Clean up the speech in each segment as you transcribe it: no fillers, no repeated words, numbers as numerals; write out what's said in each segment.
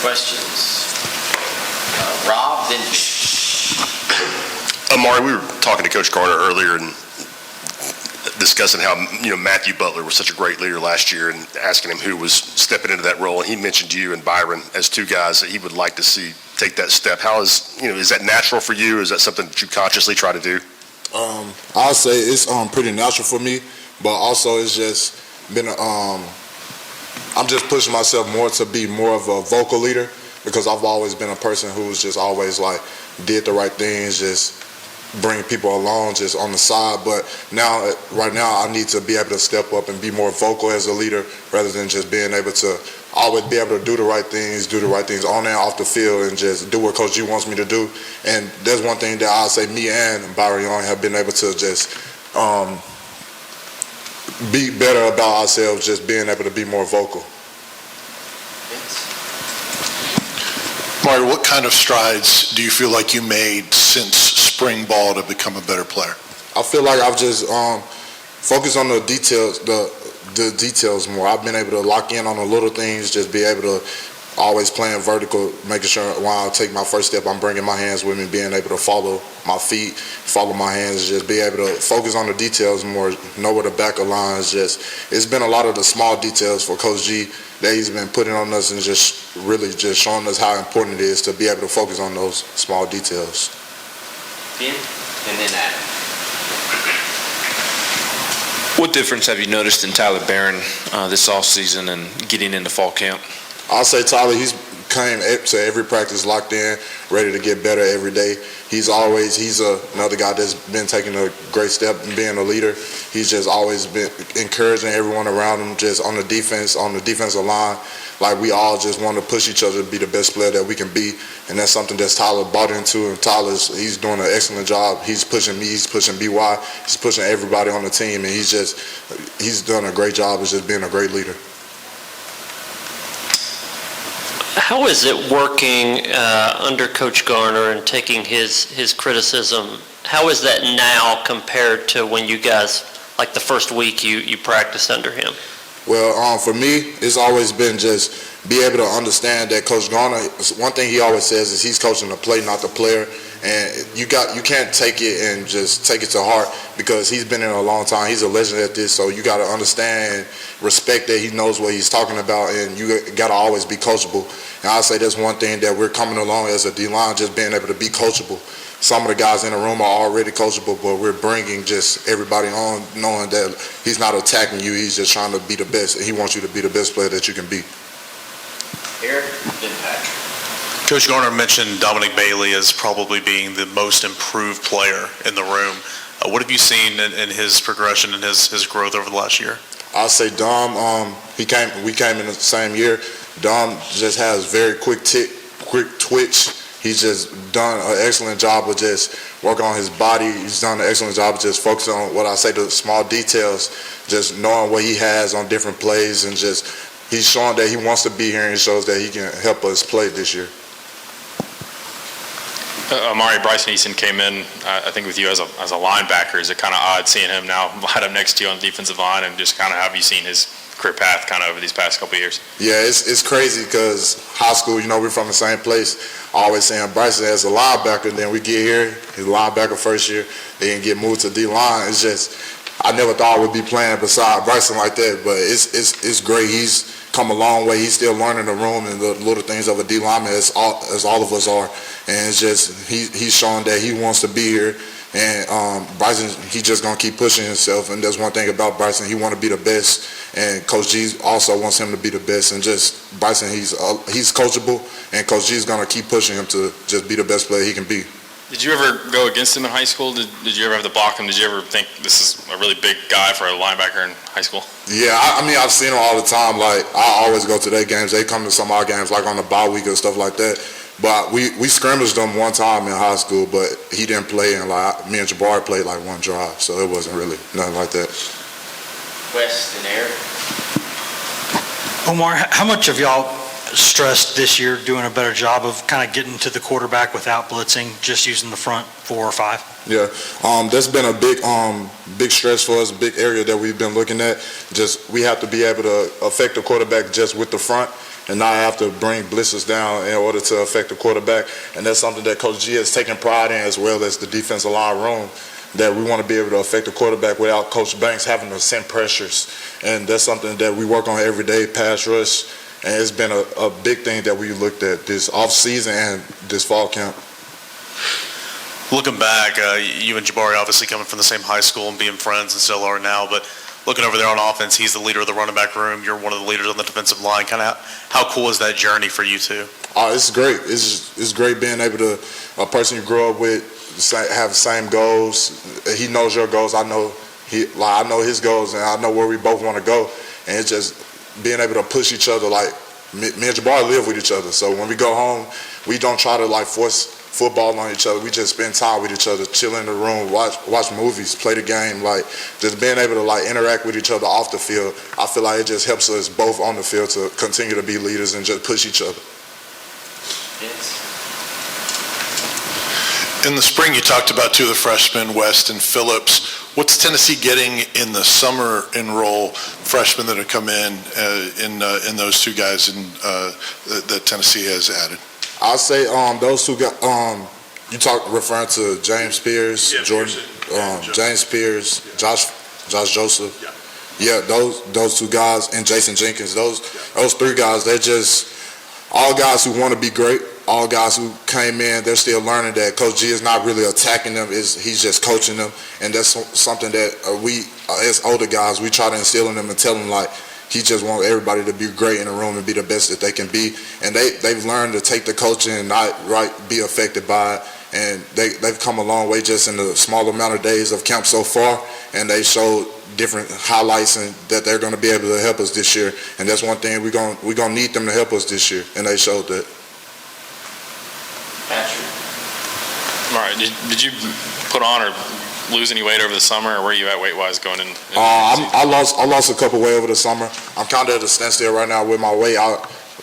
Questions? Rob, then Omari, we were talking to Coach Garner earlier and discussing how Matthew Butler was such a great leader last year, and asking him who was stepping into that role, and he mentioned you and Byron as two guys that he would like to see take that step. How is that natural for you? Is that something that you consciously try to do? I'll say it's pretty natural for me, but also it's just been I'm just pushing myself more to be more of a vocal leader, because I've always been a person who's just always like did the right things, just bring people along just on the side. But right now I need to be able to step up and be more vocal as a leader, rather than just being able to always be able to do the right things on and off the field, and just do what Coach G wants me to do. And there's one thing that I'll say me and Barron have been able to just be better about ourselves, just being able to be more vocal. Mario, what kind of strides do you feel like you made since spring ball to become a better player? I feel like I've just focused on the details, the details more. I've been able to lock in on the little things, just be able to always playing vertical, making sure when I take my first step, I'm bringing my hands with me, being able to follow my feet, follow my hands, just be able to focus on the details more, know where the back of line is. It's been a lot of the small details for Coach G that he's been putting on us, and just really just showing us how important it is to be able to focus on those small details. Ben, and then Adam. What difference have you noticed in Tyler Barron this offseason and getting into fall camp? I'll say Tyler, he's came to every practice locked in, ready to get better every day. He's another guy that's been taking a great step in being a leader. He's just always been encouraging everyone around him, just on the defensive line. Like, we all just want to push each other to be the best player that we can be, and that's something that Tyler bought into. And he's doing an excellent job. He's pushing me, he's pushing BY, he's pushing everybody on the team, and he's done a great job of just being a great leader. How is it working under Coach Garner and taking his criticism? How is that now compared to when you guys, like the first week you practiced under him? Well, for me, it's always been just be able to understand that Coach Garner, one thing he always says is he's coaching the play, not the player. And you can't take it and just take it to heart, because he's been in a long time. He's a legend at this, so you got to understand, respect that he knows what he's talking about, and you got to always be coachable. And I'll say that's one thing that we're coming along as a D-line, just being able to be coachable. Some of the guys in the room are already coachable, but we're bringing just everybody on, knowing that he's not attacking you. He's just trying to be the best, and he wants you to be the best player that you can be. Eric, then Patrick. Coach Garner mentioned Dominik Bailey as probably being the most improved player in the room. What have you seen in his progression and his growth over the last year? I'll say Dom, we came in the same year. Dom just has very quick twitch. He's just done an excellent job of just working on his body. He's done an excellent job of just focusing on what I say, the small details, just knowing what he has on different plays, and just he's showing that he wants to be here, and he shows that he can help us play this year. Omari, Bryce Newman came in, I think, with you as a linebacker. Is it kind of odd seeing him now line up next to you on the defensive line, and just kind of have you seen his career path kind of over these past couple of years? Yeah, it's crazy, because high school, we're from the same place. I always saying Bryce as a linebacker, then we get here, he's a linebacker first year, then get moved to D-line. It's just, I never thought I would be playing beside Bryson like that, but it's great. He's come a long way. He's still learning the room and the little things of a D lineman, as all of us are. And it's just he's showing that he wants to be here. And Bryson, he's just gonna keep pushing himself. And there's one thing about Bryson, he want to be the best. And Coach G also wants him to be the best. And just Bryson, he's coachable, and Coach G is gonna keep pushing him to just be the best player he can be. Did you ever go against him in high school? Did you ever have to block him? Did you ever think this is a really big guy for a linebacker in high school? Yeah, I mean, I've seen him all the time. Like, I always go to their games. They come to some of our games, like on the bye week or stuff like that. But we scrimmaged him one time in high school, but he didn't play. And like me and Jabari played like one drive, so it wasn't really nothing like that. West and Eric. Omar, how much have y'all stressed this year doing a better job of kind of getting to the quarterback without blitzing, just using the front 4 or 5? Yeah, that's been a big stress for us, big area that we've been looking at. Just we have to be able to affect the quarterback just with the front, and not have to bring blitzers down in order to affect the quarterback. And that's something that Coach G has taken pride in, as well as the defensive line room, that we want to be able to affect the quarterback without Coach Banks having to send pressures. And that's something that we work on every day, pass rush. And it's been a big thing that we looked at this offseason and this fall camp. Looking back, you and Jabari obviously coming from the same high school and being friends and still are now, but looking over there on offense, he's the leader of the running back room. You're one of the leaders on the defensive line. Kind of how cool is that journey for you two? It's great. It's great being able to, a person you grew up with, have the same goals. He knows your goals. I know I know his goals, and I know where we both want to go. And it's just being able to push each other. Like me and Jabari live with each other, so when we go home, we don't try to like force football on each other. We just spend time with each other, chill in the room, watch movies, play the game. Like just being able to like interact with each other off the field. I feel like it just helps us both on the field to continue to be leaders and just push each other. Yes. In the spring, you talked about two of the freshmen, West and Phillips. What's Tennessee getting in the summer enroll freshmen that have come in those two guys that Tennessee has added? I'll say those two guys. Referring to James Pierce, Jordan, James Pierce, Josh Joseph. Yeah, those two guys and Jason Jenkins. Those three guys. They're just all guys who want to be great. All guys who came in, they're still learning that Coach G is not really attacking them, he's just coaching them. And that's something that we, as older guys, we try to instill in them and tell them, like, he just wants everybody to be great in the room and be the best that they can be. And they've learned to take the coaching and not be affected by it. And they've come a long way just in the small amount of days of camp so far. And they showed different highlights and that they're going to be able to help us this year. And that's one thing we're going to need them to help us this year. And they showed that. Patrick. All right, did you put on or lose any weight over the summer, or where are you at weight-wise going in? I lost a couple weight over the summer. I'm kind of at a standstill right now with my weight.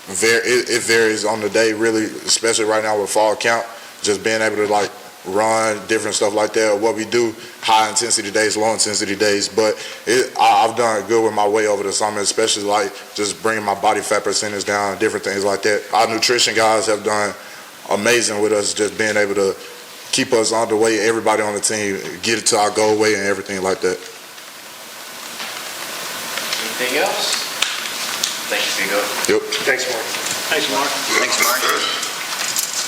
It varies on the day, really, especially right now with fall camp. Just being able to like run, different stuff like that. What we do, high intensity days, low intensity days. But I've done good with my weight over the summer, especially like just bringing my body fat percentage down, different things like that. Our nutrition guys have done amazing with us, just being able to keep us on the way, everybody on the team, get it to our goal weight and everything like that. Anything else? Thank you, Figo. Yep. Thanks, Mark. Thanks, Mark.